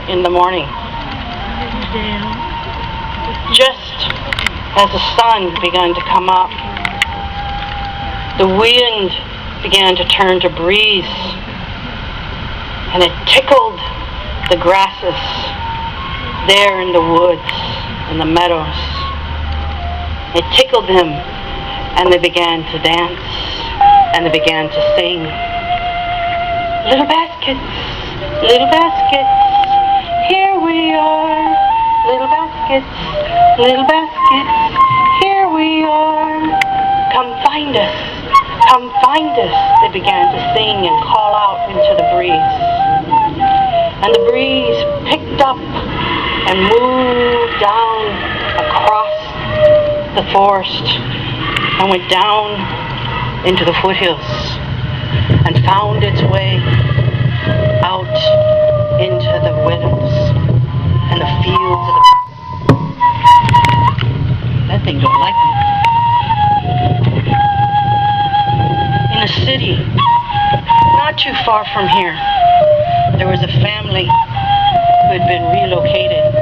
in the morning. Just as the sun began to come up, the wind began to turn to breeze, and it tickled the grasses there in the woods and the meadows. It tickled them, and they began to dance, and they began to sing. Little baskets, here we are. Little baskets, here we are. Come find us, they began to sing and call out into the breeze. And the breeze picked up and moved down across the forest and went down into the foothills and found its way out into the meadows and the fields of the... That thing don't like me. In a city not too far from here, there was a family who had been relocated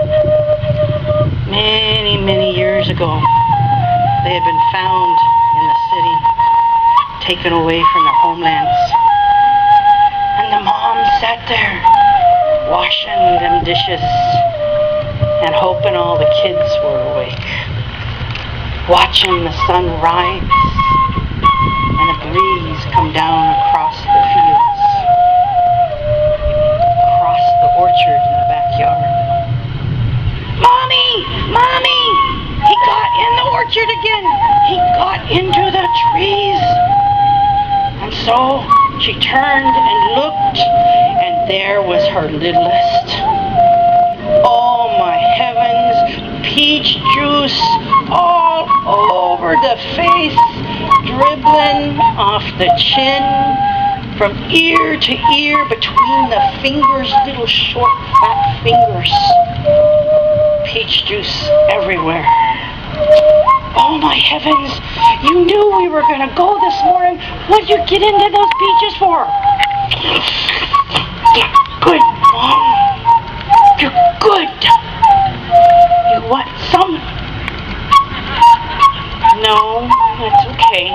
many years ago. They had been found in the city, taken away from their homelands. And the mom sat there washing them dishes and hoping all the kids were awake, watching the sun rise and a breeze come down across the fields, across the orchard in the backyard. Mommy! He got in the orchard again! He got into the trees! And so she turned and looked, and there was her littlest. Oh my heavens! Peach juice all over the face, dribbling off the chin, from ear to ear, between the fingers, little short fat fingers. Peach juice everywhere. Oh my heavens! You knew we were gonna go this morning. What'd you get into those peaches for? Good, Mom. You're good. You want some? No, that's okay.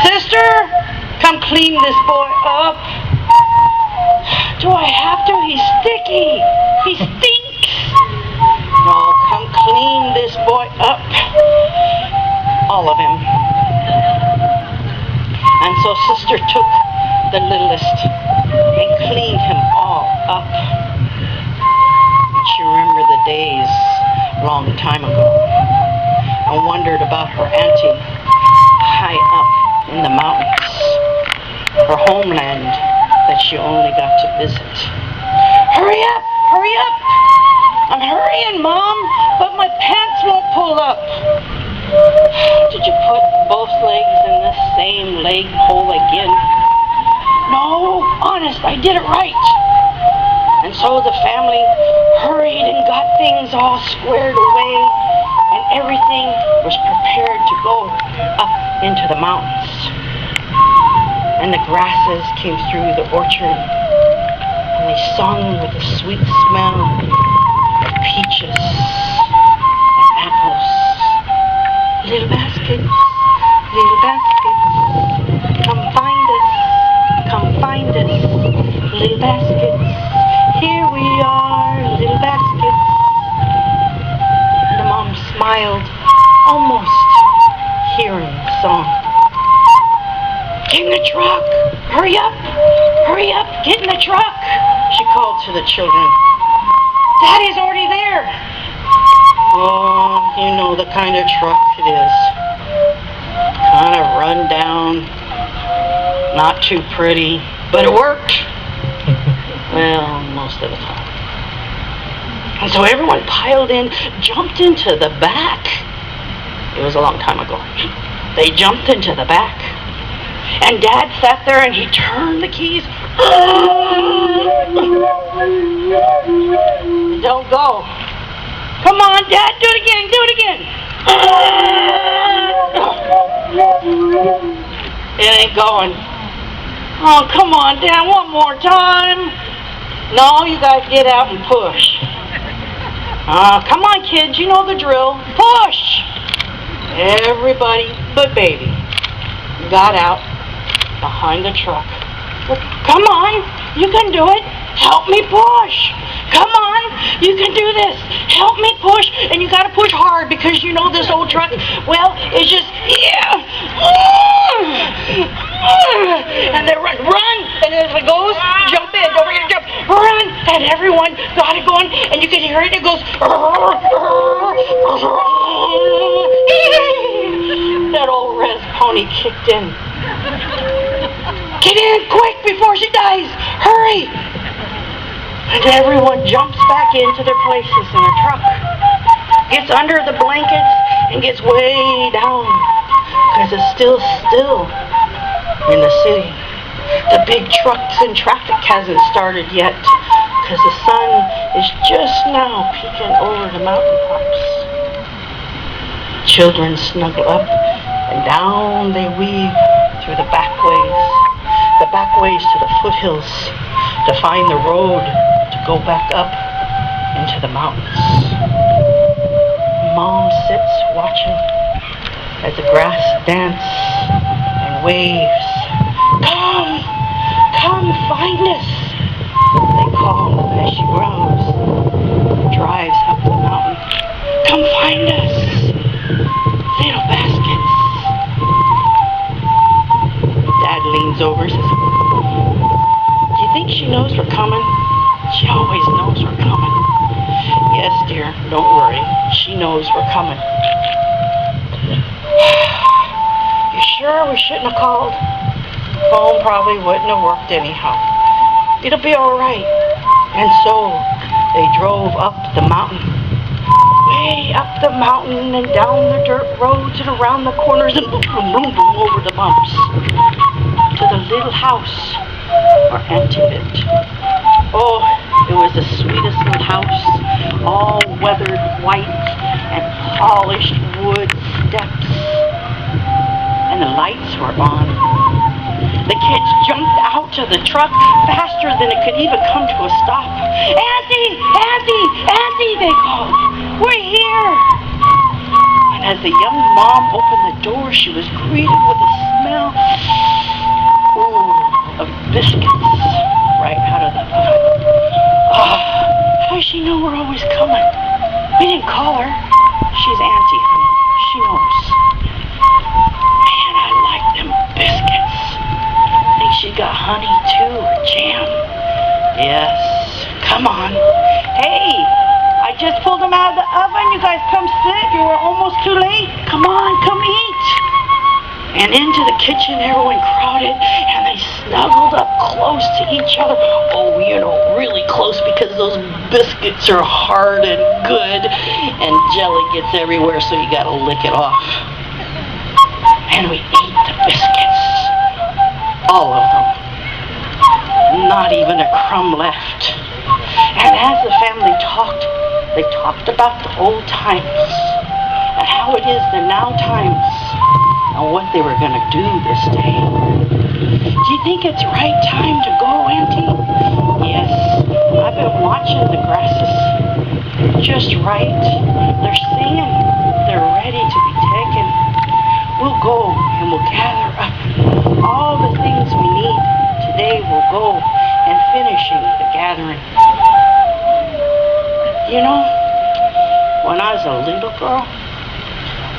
Sister, come clean this boy up. Do I have to? He's sticky. He stinks. No, come clean this boy up. All of him. And so Sister took the littlest and cleaned him all up. And she remembered the days a long time ago and wondered about her auntie high up in the mountains, her homeland that she only got to visit. Hurry up! I'm hurrying, Mom, but my pants won't pull up. Did you put both legs in the same leg hole again? No, honest, I did it right. And so the family hurried and got things all squared away, and everything was prepared to go up into the mountains. And the grasses came through the orchard, and they sung with the sweet smell of peaches and apples. Little baskets, come find us, little baskets, here we are, little baskets. The mom smiled, almost hearing the song. Get in the truck, hurry up, get in the truck, she called to the children. Daddy's already there. Oh, you know the kind of truck it is. Kind of run down, not too pretty, but it worked. Well, most of the time. And so everyone piled in, jumped into the back. It was a long time ago. They jumped into the back. And Dad sat there and he turned the keys. Don't go. Come on, Dad, do it again. It ain't going. Oh, come on, Dad, one more time. No, you guys get out and push. Come on, kids, you know the drill. Push! Everybody but Baby got out behind the truck. Come on, you can do it. Help me push. Come on, you can do this. Help me push. And you got to push hard because you know this old truck, well, it's just, yeah. And they run. And as it goes, jump in. Don't forget to jump. Run. And everyone got it going. And you can hear it. It goes. That old red pony kicked in. Get in quick before she dies. Hurry. And everyone jumps back into their places in the truck. Gets under the blankets and gets way down. Because it's still in the city. The big trucks and traffic hasn't started yet. Because the sun is just now peeking over the mountaintops. Children snuggle up and down they weave through the back ways to the foothills to find the road to go back up into the mountains. Mom sits watching as the grass dance and waves. Come find us, they call as she grows, drives up the mountain. Come find us, little baskets. Dad leans over and says, do you think she knows we're coming? She always knows we're coming. Yes, dear, don't worry. She knows we're coming. You sure we shouldn't have called? Phone probably wouldn't have worked anyhow. It'll be all right. And so they drove up the mountain. Way up the mountain and down the dirt roads and around the corners and boom, boom, boom, over the bumps to the little house where Auntie lived. Oh, it was the sweetest little house, all weathered white and polished wood steps. And the lights were on. The kids jumped out of the truck faster than it could even come to a stop. Auntie! Auntie! Auntie! They called. We're here! And as the young mom opened the door, she was greeted with a smell of biscuits right out of the oven. How does she know we're always coming? We didn't call her. She's Auntie, honey. She knows. Man, I like them biscuits. I think she got honey too, or jam. Yes. Come on. Hey, I just pulled them out of the oven. You guys come sit. You were almost too late. Come on, come eat. And into the kitchen, everyone crowded, and they snuggled up close to each other. Oh, you know, really close, because those biscuits are hard and good, and jelly gets everywhere, so you gotta lick it off. And we ate the biscuits. All of them. Not even a crumb left. And as the family talked, they talked about the old times, and how it is the now times, and what they were going to do this day. Do you think it's right time to go, Auntie? Yes, I've been watching the grasses. Just right. They're singing. They're ready to be taken. We'll go and we'll gather up all the things we need. Today we'll go and finishing the gathering. You know, when I was a little girl,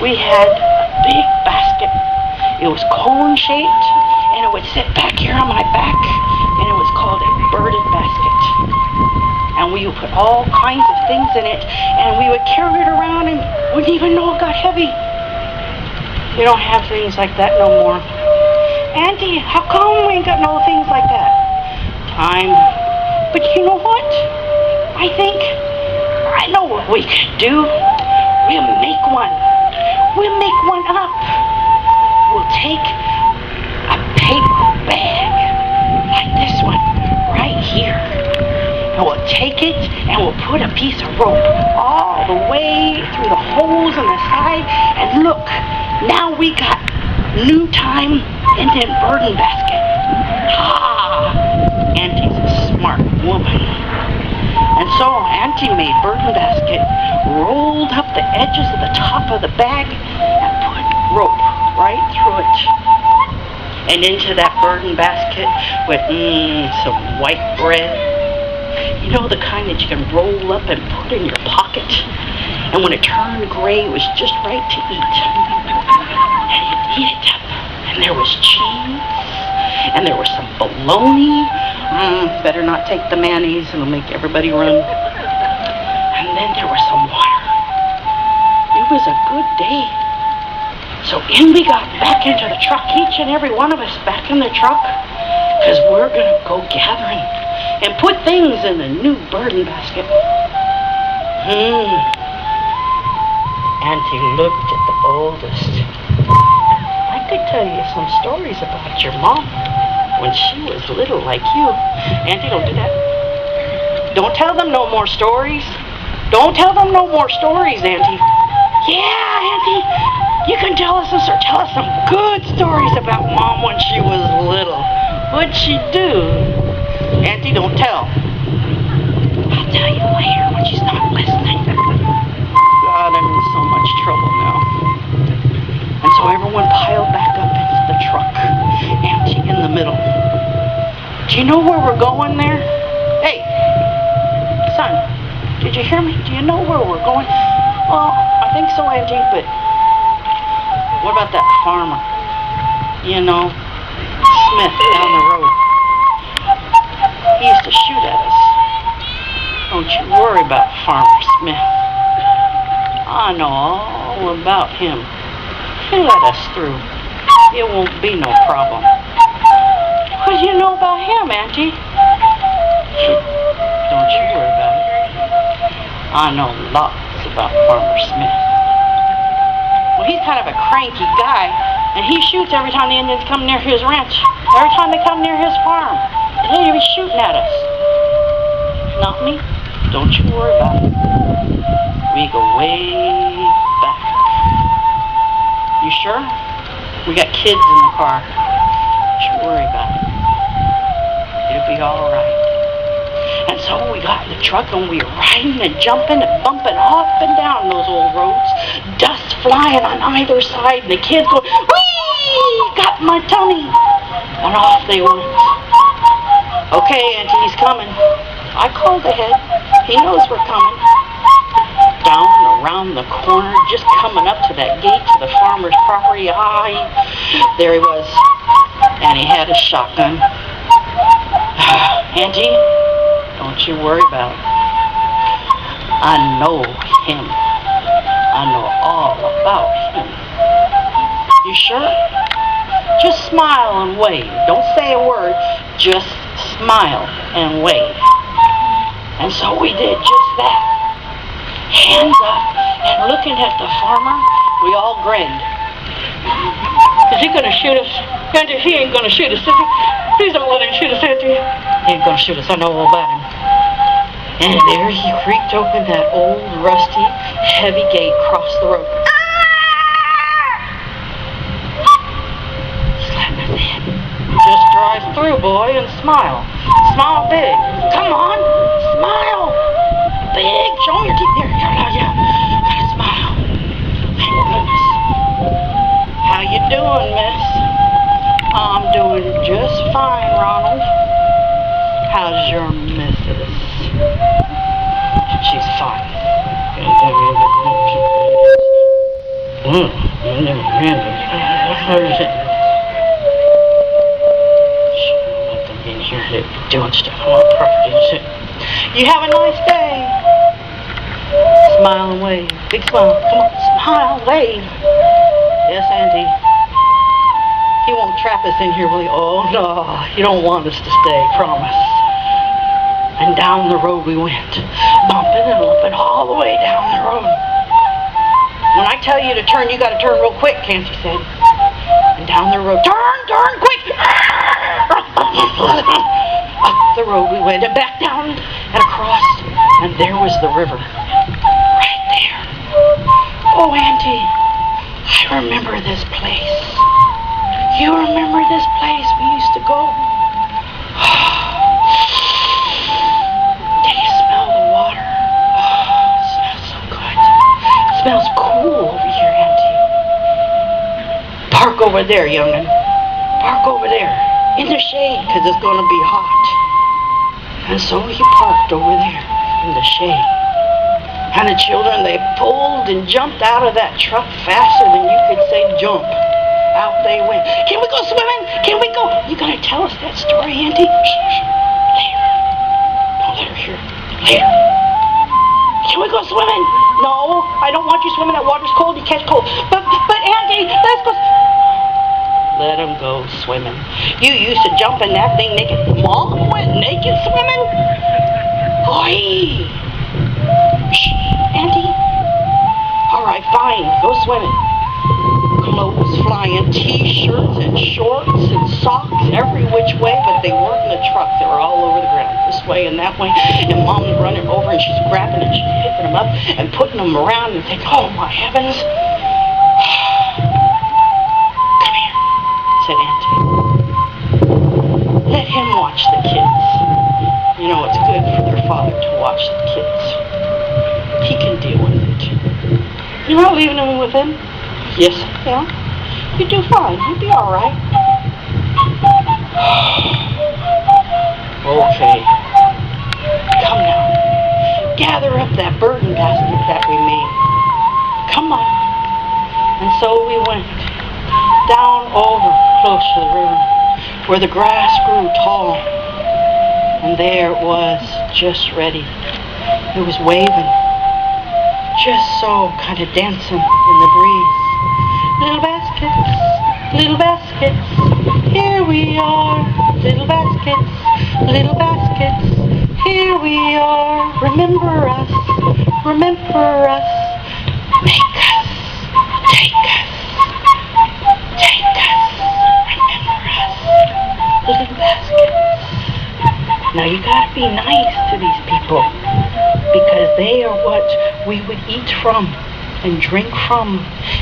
we had a big basket. It was cone-shaped, and it would sit back here on my back, and it was called a burden basket. And we would put all kinds of things in it, and we would carry it around and wouldn't even know it got heavy. We don't have things like that no more. Auntie, how come we ain't got no things like that? Time. But you know what? I know what we could do. We'll make one. We'll make one up. We'll take a paper bag like this one right here. And we'll take it and we'll put a piece of rope all the way through the holes in the side. And look, now we got new time in the burden basket. Ah, Auntie's a smart woman. And so Auntie made burden basket, rolled up the edges of the top of the bag, and put rope right through it. And into that burden basket went some white bread. You know, the kind that you can roll up and put in your pocket. And when it turned gray, it was just right to eat. And you'd eat it up. And there was cheese. And there was some bologna. Better not take the mayonnaise, it'll make everybody run. And then there was some water. It was a good day. So in we got back into the truck, each and every one of us back in the truck, because we're going to go gathering and put things in the new burden basket. Auntie looked at the oldest. I could tell you some stories about your mom when she was little like you. Auntie, don't do that. Don't tell them no more stories. Don't tell them no more stories, Auntie. Yeah, Auntie, you can tell us some good stories about Mom when she was little. What'd she do? Auntie, don't tell. I'll tell you later when she's not listening. God, I'm in so much trouble now. And so everyone piled back up into the truck. Auntie in the middle. Do you know where we're going there? Hey, son, did you hear me? Do you know where we're going? Well, I think so, Auntie, but what about that farmer? You know, Smith down the road. He used to shoot at us. Don't you worry about Farmer Smith. I know all about him. He'll let us through. It won't be no problem. What do you know about him, Auntie? Don't you worry about it. I know lots about Farmer Smith. Well, he's kind of a cranky guy, and he shoots every time the Indians come near his ranch. Every time they come near his farm. He'll be shooting at us. Not me. Don't you worry about it. We go way back. You sure? We got kids in the car. Don't you worry about it. It'll be all right. And so we got in the truck and we were riding and jumping and bumping up and down those old roads. Dust flying on either side and the kids going, whee! Got my tummy. And off they went. Okay, Auntie, he's coming. I called ahead. He knows we're coming. Down around the corner, just coming up to that gate to the farmer's property. There he was. And he had a shotgun. Auntie, don't you worry about it. I know him. I know all about him. You sure? Just smile and wave. Don't say a word. Just smile and wave. And so we did just that. Hands up and looking at the farmer, we all grinned. Is he gonna shoot us? Auntie, he ain't gonna shoot us, is he? Please don't let him shoot us, Auntie. He ain't gonna shoot us, I know all about him. And there he creaked open that old, rusty, heavy gate across the road. Slap his head. Just drive through, boy, and smile. Smile big. Come on, smile. Big. Show me your teeth. There, yeah. Gotta smile. Thank goodness. How you doing, miss? I'm doing just fine, Ronald. How's your missus? She's fine. Let them in here. They're doing stuff on our property. You have a nice day. Smile and wave. Big smile. Come on, smile, wave. Yes, Auntie. He won't trap us in here, will he? Oh, no. You don't want us to stay, promise. And down the road we went, bumping and lumping all the way down the road. When I tell you to turn, you got to turn real quick, Auntie said. And down the road, turn quick! Up the road we went, and back down and across, and there was the river. Right there. Oh, Auntie, I remember this place. You remember this place we used to go? over there, young'un. Park over there. In the shade, because it's going to be hot. And so he parked over there in the shade. And the children, they pulled and jumped out of that truck faster than you could say jump. Out they went. Can we go swimming? Can we go? You going to tell us that story, Auntie? Shh. Later. Don't let her hear. Later. Can we go swimming? No, I don't want you swimming. That water's cold. You catch cold. But Auntie, let's go. Let him go swimming. You used to jump in that thing naked. Mom went naked swimming? Oi! Shh, Auntie. All right, fine. Go swimming. Clothes flying, T-shirts and shorts and socks every which way, but they weren't in the truck. They were all over the ground, this way and that way. And Mom's running over and she's grabbing and she's picking them up and putting them around and thinking, oh my heavens. Come here, said Auntie. Let him watch the kids. You know, it's good for their father to watch the kids. He can deal with it. You're not leaving him with him? Yes, yeah. You do fine. You'll be all right. Okay. Come now. Gather up that burden basket that we made. Come on. And so we went down over close to the river where the grass grew tall. And there it was, just ready. It was waving. Just so, kind of dancing in the breeze. Little baskets, here we are. Little baskets, here we are. Remember us, make us, take us, remember us. Little baskets. Now you gotta be nice to these people, because they are what we would eat from and drink from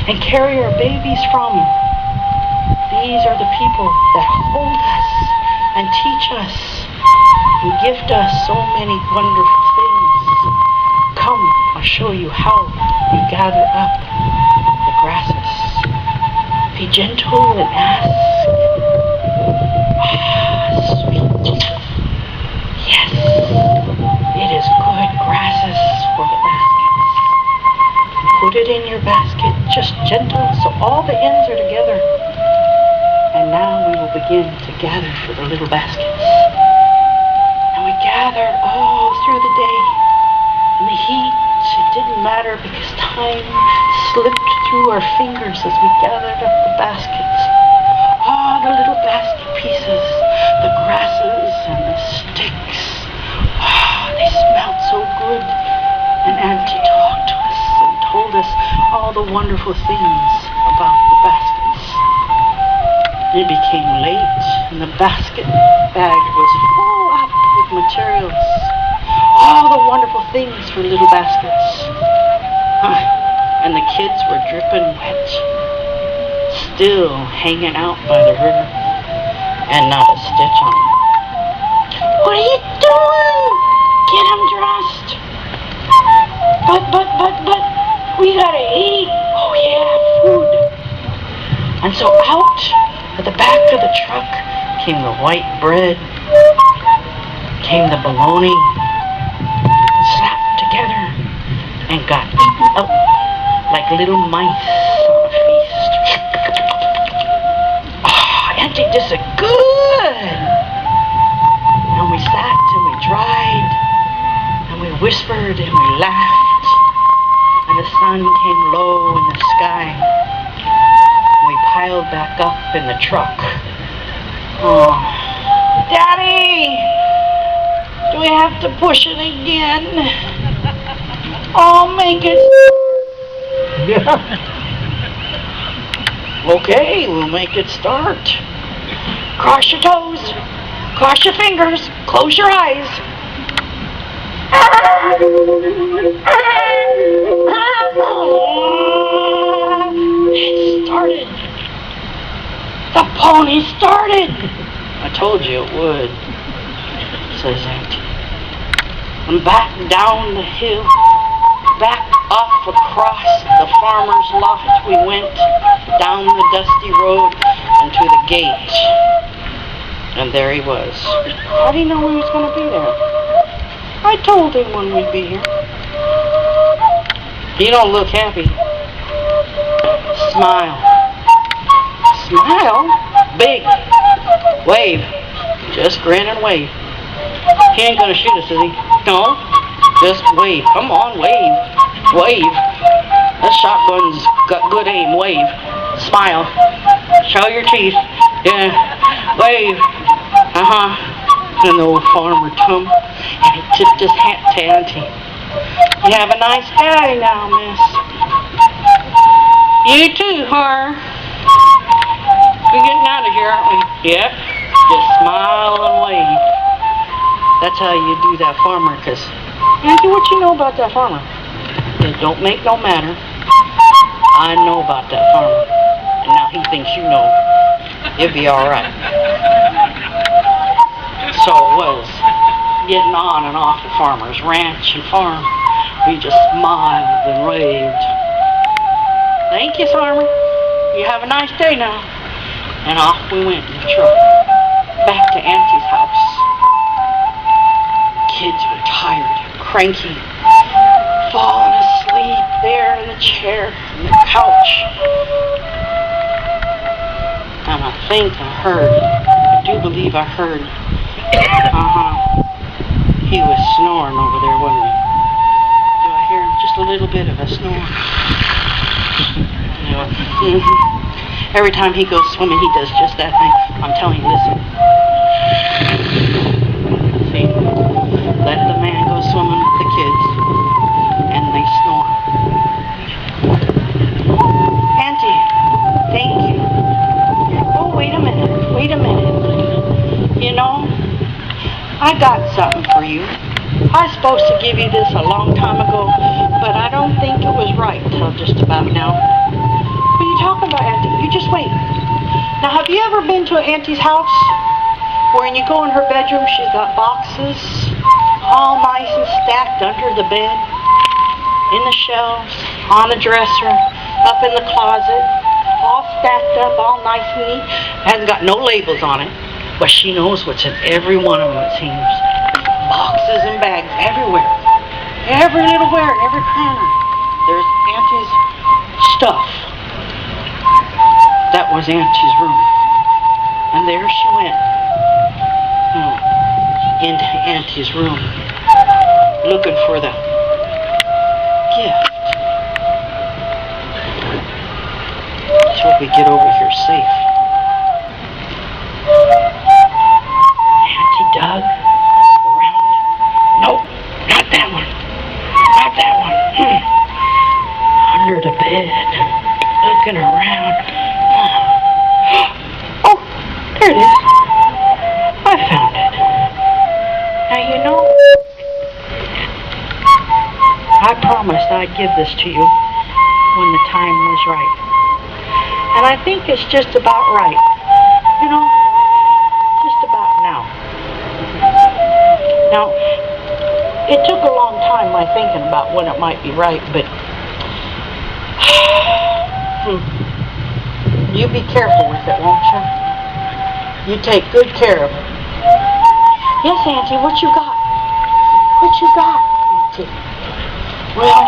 and carry our babies from. These are the people that hold us and teach us and gift us so many wonderful things. Come, I'll show you how you gather up the grasses. Be gentle and ask. Ah, sweet. Yes, it is good grasses for the baskets. Put it in your basket, just gentle, so all the ends are together. And now we will begin to gather for the little baskets. And we gathered all through the day. In the heat, it didn't matter because time slipped through our fingers as we gathered up the baskets. All the little basket pieces, the grasses and the sticks. They smelled so good. And Auntie talked to us and told us all the wonderful things about the baskets. It became late, and the basket bag was full up with materials. All the wonderful things for little baskets. And the kids were dripping wet, still hanging out by the river, and not a stitch on them. What are you doing? Get them dressed. But, we gotta eat. Oh yeah, food. And so out at the back of the truck came the white bread, came the bologna, slapped together, and got eaten up like little mice on a feast. Auntie, this is good. And we sat and we dried, and we whispered and we laughed. And the sun came low in the sky. And we piled back up in the truck. Oh, Daddy! Do we have to push it again? Oh, make it. Okay, we'll make it start. Cross your toes. Cross your fingers. Close your eyes. It started. The pony started. I told you it would, says Auntie. I'm back down the hill. back off across the farmer's lot we went, down the dusty road and to the gate. And there he was. How do you know he was going to be there? I told him when we'd be here. You don't look happy. Smile. Smile? Big. Wave. Just grin and wave. He ain't going to shoot us, is he? No. Just wave. Come on, wave. Wave. That shotgun's got good aim. Wave. Smile. Show your teeth. Yeah. Wave. And the old farmer tum. And he tipped his hat to Auntie. You have a nice day now, miss. You too, Har. We're getting out of here, aren't we? Yep. Just smile and wave. That's how you do that farmer, because, Auntie, what you know about that farmer? It don't make no matter. I know about that farmer. And now he thinks you know. It'll be alright. So it was. Getting on and off the farmer's ranch and farm. We just smiled and waved. Thank you, farmer. You have a nice day now. And off we went in the truck. Back to Auntie's house. Kids were tired, cranky, falling asleep there in the chair, on the couch. And I think I heard, I do believe I heard, he was snoring over there, wasn't he? Do I hear just a little bit of a snore? Every time he goes swimming, he does just that thing. I'm telling you, listen. See? Let the man go swimming with the kids, and they snore. Auntie, thank you. Oh, wait a minute. You know, I got something for you. I was supposed to give you this a long time ago, but I don't think it was right till just about now. What are you talking about, Auntie? You just wait. Now, have you ever been to Auntie's house? When you go in her bedroom, she's got boxes all nice and stacked under the bed, in the shelves, on the dresser, up in the closet, all stacked up, all nice and neat. Hasn't got no labels on it, but she knows what's in every one of them, it seems. Boxes and bags everywhere. Every little where, in every corner. There's Auntie's stuff. That was Auntie's room. And there she went. Into Auntie's room. Looking for the gift. Let's hope we get over here safe. Auntie dug around. Nope, not that one. Not that one. Under the bed. Looking around. Oh, there it is. I found it. Now, you know, I promised I'd give this to you when the time was right. And I think it's just about right. You know, just about now. Now, it took a long time, my thinking about when it might be right, but you be careful with it, won't you? You take good care of it. Yes, Auntie, what you got? What you got, Auntie? Well,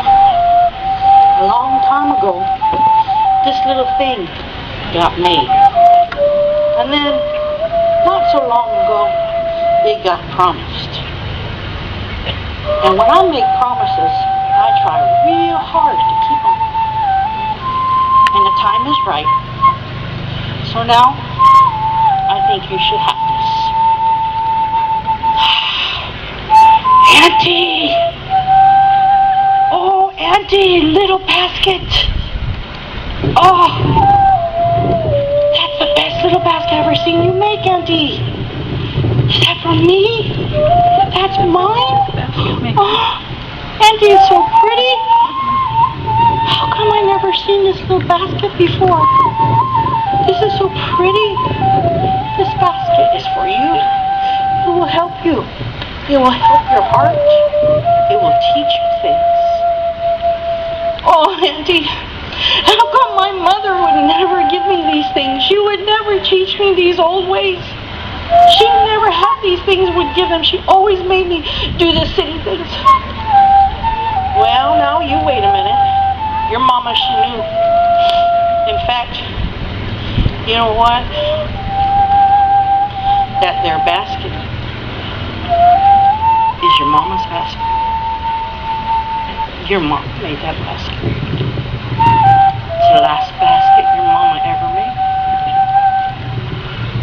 a long time ago, this little thing got made. And then, not so long ago, it got promised. And when I make promises, I try real hard to keep them. And the time is right. So now, I think you should have this. Auntie! Oh, Auntie, little basket. Oh, that's the best little basket I've ever seen you make, Auntie. Is that from me? That's mine? Oh, Auntie, it's so pretty. How come I never seen this little basket before? This is so pretty. This basket is for you. It will help you. It will help your heart. It will teach you things. Auntie, how come my mother would never give me these things? She would never teach me these old ways. She never had these things, would give them. She always made me do the city things. Well, now you wait a minute. Your mama, she knew. In fact, you know what? That there basket is your mama's basket. Your mom made that basket. It's the last basket your mama ever made.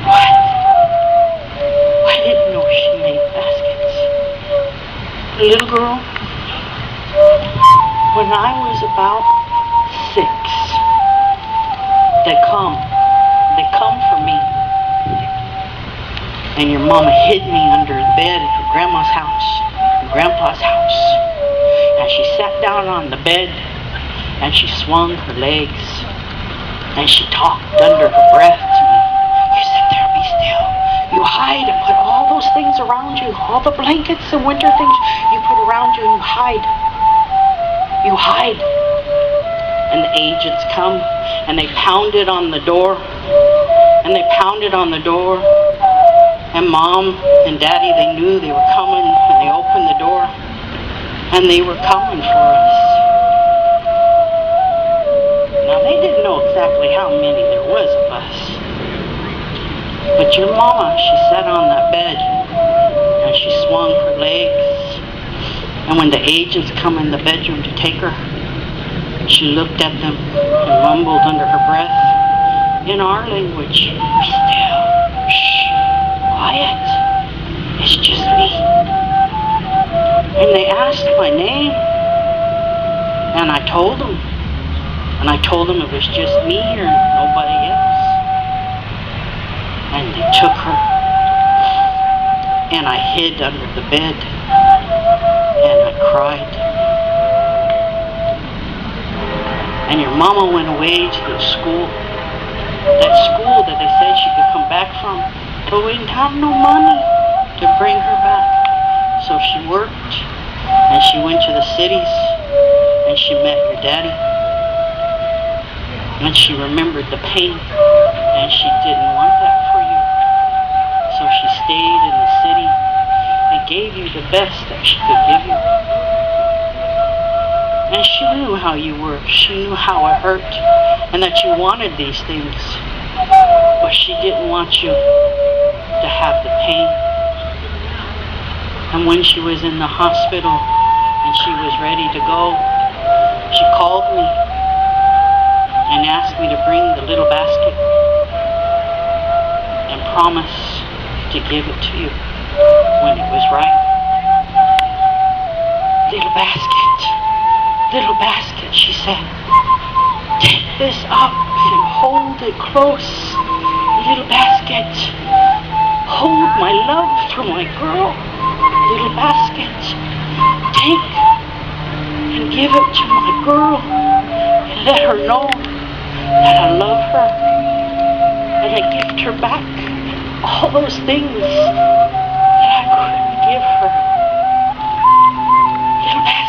What? I didn't know she made baskets. Little girl, when I was about 6, they come for me. And your mama hid me under the bed at her grandma's house, her grandpa's house. And she sat down on the bed and she swung her legs and she talked under her breath to me. You sit there, be still. You hide and put all those things around you, all the blankets and winter things you put around you, and you hide. You hide. And the agents come and they pounded on the door. And they pounded on the door. And Mom and Daddy, they knew they were coming, and they opened the door. And they were coming for us. Now, they didn't know exactly how many there was of us. But your mama, she sat on that bed, and she swung her legs. And when the agents come in the bedroom to take her, she looked at them and mumbled under her breath in our language, "Be still, shh, quiet, it's just me." And they asked my name, and I told them. And I told them it was just me here and nobody else. And they took her, and I hid under the bed, and I cried. And your mama went away to the school, that school that they said she could come back from, but we didn't have no money to bring her back. So she worked, and she went to the cities, and she met your daddy. And she remembered the pain, and she didn't want that for you. So she stayed in the city and gave you the best that she could give you. And she knew how you were. She knew how it hurt, and that you wanted these things. But she didn't want you to have the pain. And when she was in the hospital and she was ready to go, she called me and asked me to bring the little basket and promise to give it to you when it was right. Little basket, she said. Take this up and hold it close. Little basket, hold my love for my girl. Little basket, take and give it to my girl and let her know that I love her, and I gift her back all those things that I couldn't give her. Little basket.